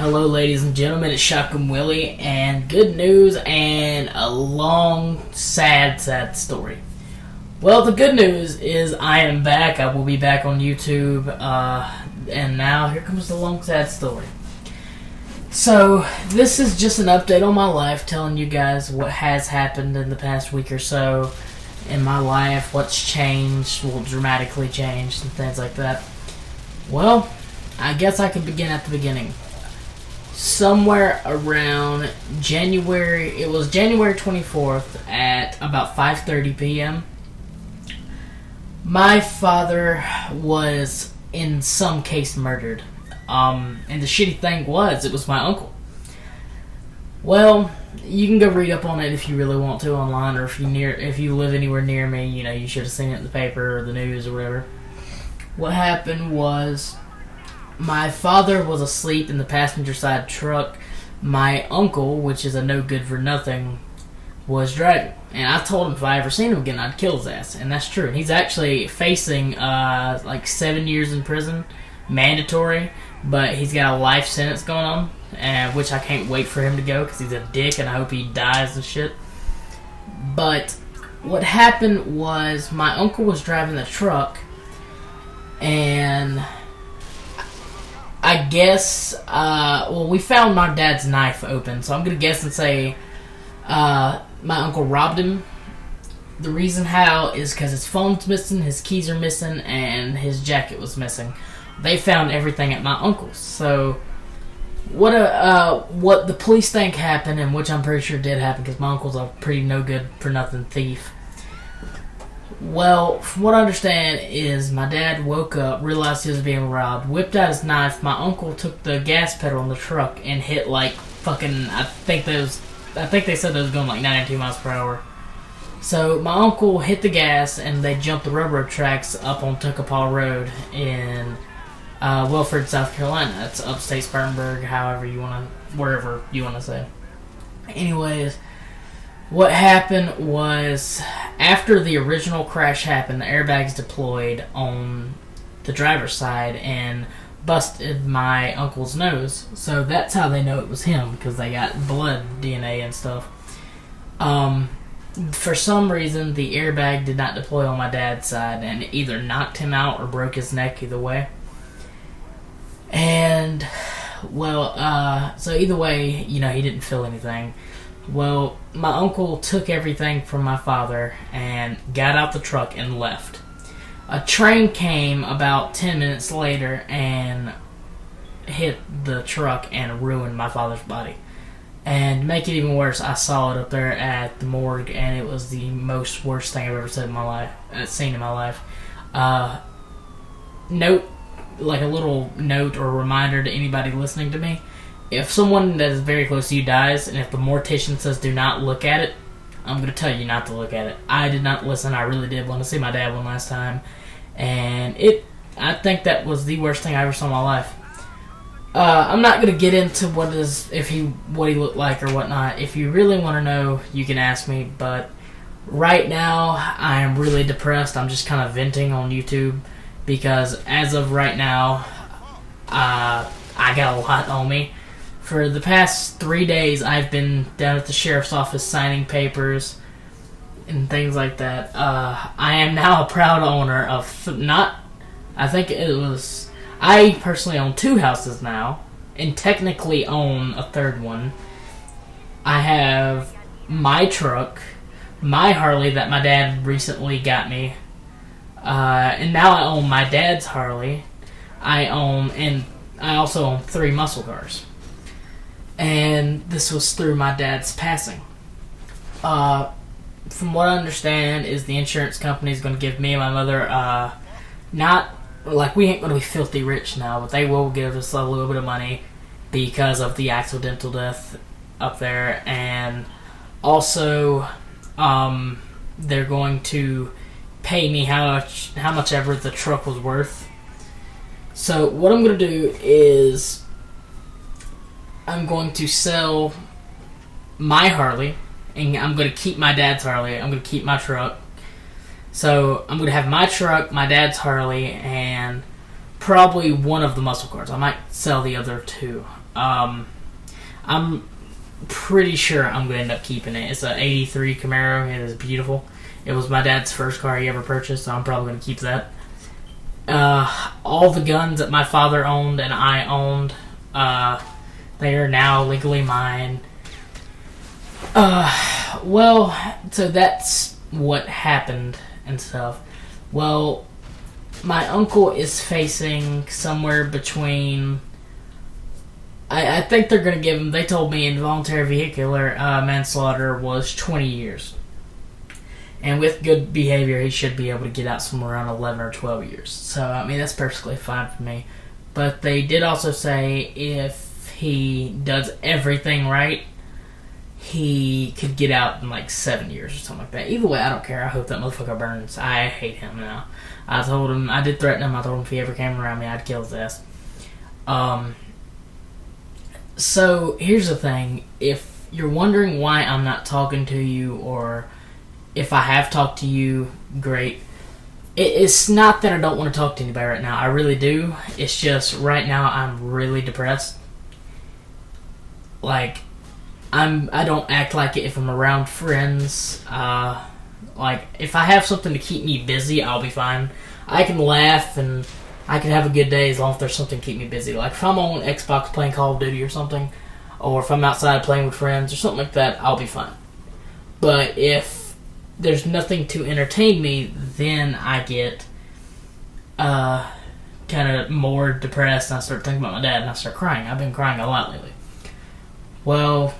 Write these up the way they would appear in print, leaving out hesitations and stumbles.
Hello, ladies and gentlemen, it's Shotgun Willie, and good news and a long, sad story. Well, the good news is I am back. I will be back on YouTube, and now here comes the long, sad story. So, this is just an update on my life, telling you guys what has happened in the past week or so in my life, what's changed, will dramatically change, and things like that. Well, I guess I could begin at the beginning. Somewhere around January, it was January 24th at about 5:30 p.m. My father was in some case murdered. And the shitty thing was, it was my uncle. Well, you can go read up on it if you really want to online, or if you live anywhere near me, you should have seen it in the paper or the news or whatever. What happened was, my father was asleep in the passenger side truck. My uncle, which is a no good for nothing, was driving. And I told him if I ever seen him again, I'd kill his ass. And that's true. And he's actually facing 7 years in prison, mandatory. But he's got a life sentence going on, which I can't wait for him to go because he's a dick and I hope he dies and shit. But what happened was, my uncle was driving the truck, and I guess, we found my dad's knife open, so I'm going to guess and say my uncle robbed him. The reason how is because his phone's missing, his keys are missing, and his jacket was missing. They found everything at my uncle's. So, what the police think happened, and which I'm pretty sure did happen, because my uncle's a pretty no-good-for-nothing thief. Well, from what I understand is my dad woke up, realized he was being robbed, whipped out his knife. My uncle took the gas pedal on the truck and hit I think they said they was going 92 miles per hour. So my uncle hit the gas and they jumped the railroad tracks up on Tuckapaw Road in Wilford, South Carolina. That's upstate Spartanburg, wherever you want to say. Anyways, what happened was, after the original crash happened, the airbags deployed on the driver's side and busted my uncle's nose. So that's how they know it was him, because they got blood DNA and stuff. For some reason, the airbag did not deploy on my dad's side, and it either knocked him out or broke his neck, either way. And, so either way, he didn't feel anything. Well, my uncle took everything from my father and got out the truck and left. A train came about 10 minutes later and hit the truck and ruined my father's body. And to make it even worse, I saw it up there at the morgue, and it was the worst thing I've ever seen in my life. A little note or reminder to anybody listening to me. If someone that is very close to you dies, and if the mortician says do not look at it, I'm going to tell you not to look at it. I did not listen. I really did want to see my dad one last time. And I think that was the worst thing I ever saw in my life. I'm not going to get into what he looked like or whatnot. If you really want to know, you can ask me. But right now, I am really depressed. I'm just kind of venting on YouTube. Because as of right now, I got a lot on me. For the past 3 days, I've been down at the sheriff's office signing papers and things like that. I am now a proud owner of I personally own 2 houses now, and technically own a third one. I have my truck, my Harley that my dad recently got me, and now I own my dad's Harley. I also own 3 muscle cars. And this was through my dad's passing. From what I understand is the insurance company is going to give me and my mother, we ain't going to be filthy rich now, but they will give us a little bit of money because of the accidental death up there. And also, they're going to pay me how much ever the truck was worth. So what I'm going to do is, I'm going to sell my Harley, and I'm going to keep my dad's Harley. I'm going to keep my truck. So I'm going to have my truck, my dad's Harley, and probably one of the muscle cars. I might sell the other 2. I'm pretty sure I'm going to end up keeping it. It's an 83 Camaro. It is beautiful. It was my dad's first car he ever purchased, so I'm probably going to keep that. All the guns that my father owned and I owned, they are now legally mine. Well, so that's what happened and stuff. Well, my uncle is facing somewhere between... I think they're going to give him... They told me involuntary vehicular manslaughter was 20 years. And with good behavior, he should be able to get out somewhere around 11 or 12 years. So, I mean, that's perfectly fine for me. But they did also say if he does everything right, he could get out in like 7 years or something like that. Either way, I don't care. I hope that motherfucker burns. I hate him now. I told him, I did threaten him. I told him if he ever came around me, I'd kill his ass. So, here's the thing. If you're wondering why I'm not talking to you, or if I have talked to you, great. It's not that I don't want to talk to anybody right now. I really do. It's just, right now, I'm really depressed. Like, I don't act like it if I'm around friends. Like, if I have something to keep me busy, I'll be fine. I can laugh and I can have a good day as long as there's something to keep me busy. Like, if I'm on Xbox playing Call of Duty or something, or if I'm outside playing with friends or something like that, I'll be fine. But if there's nothing to entertain me, then I get kind of more depressed and I start thinking about my dad and I start crying. I've been crying a lot lately. Well,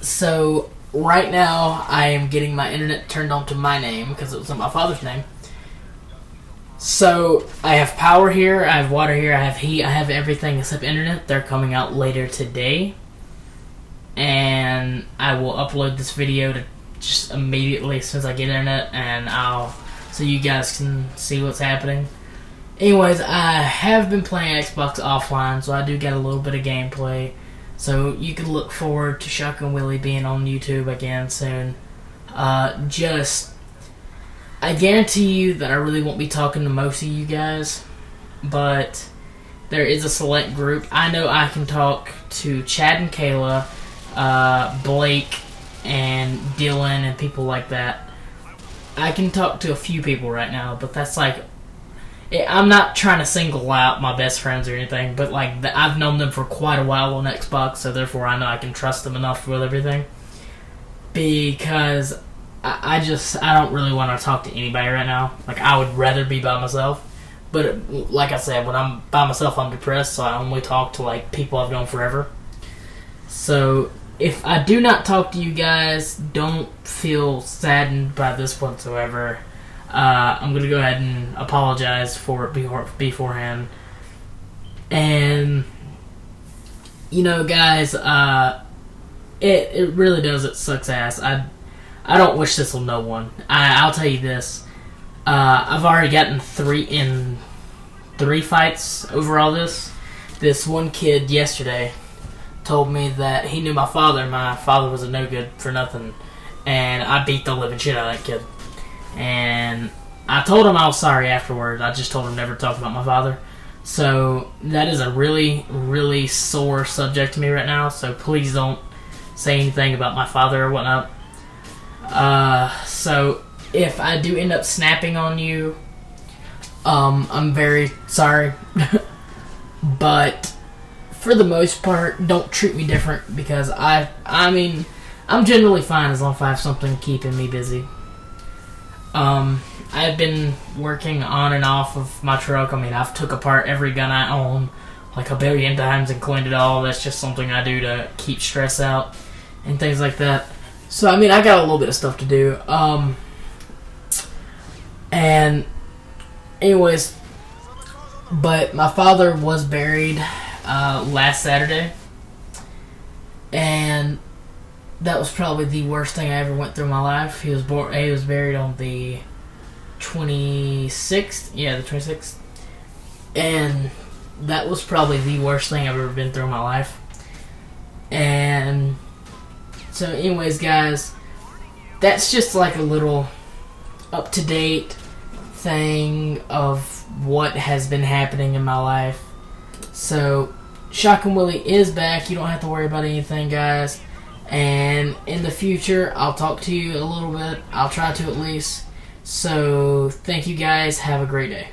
so right now I am getting my internet turned on to my name because it was on my father's name. So I have power here, I have water here, I have heat, I have everything except internet. They're coming out later today. And I will upload this video to just immediately as soon as I get internet, and so you guys can see what's happening. Anyways, I have been playing Xbox offline, so I do get a little bit of gameplay. So you can look forward to Chuck and Willie being on YouTube again soon. I guarantee you that I really won't be talking to most of you guys, but there is a select group. I know I can talk to Chad and Kayla, Blake, and Dylan, and people like that. I can talk to a few people right now, but that's like... I'm not trying to single out my best friends or anything, but like I've known them for quite a while on Xbox, so therefore I know I can trust them enough with everything. Because I don't really want to talk to anybody right now. Like, I would rather be by myself. But like I said, when I'm by myself, I'm depressed, so I only talk to like people I've known forever. So if I do not talk to you guys, don't feel saddened by this whatsoever. I'm going to go ahead and apologize for it beforehand. And, you know, guys, it really does. It sucks ass. I don't wish this on no one. I'll tell you this. I've already gotten three fights over all this. This one kid yesterday told me that he knew my father. My father was a no good for nothing. And I beat the living shit out of that kid. And I told him I was sorry afterwards. I just told him never to talk about my father. So that is a really, really sore subject to me right now. So please don't say anything about my father or whatnot. So if I do end up snapping on you, I'm very sorry. But for the most part, don't treat me different, because I mean, I'm generally fine as long as I have something keeping me busy. I've been working on and off of my truck. I mean, I've took apart every gun I own like a billion times and cleaned it all. That's just something I do to keep stress out and things like that. So, I mean, I got a little bit of stuff to do. And anyways, but my father was buried last Saturday, and that was probably the worst thing I ever went through in my life. He was buried on the 26th. Yeah, the 26th. And that was probably the worst thing I've ever been through in my life. And so anyways, guys, that's just like a little up-to-date thing of what has been happening in my life. So Shotgun Willie is back. You don't have to worry about anything, guys. And in the future, I'll talk to you a little bit. I'll try to at least. So, thank you guys. Have a great day.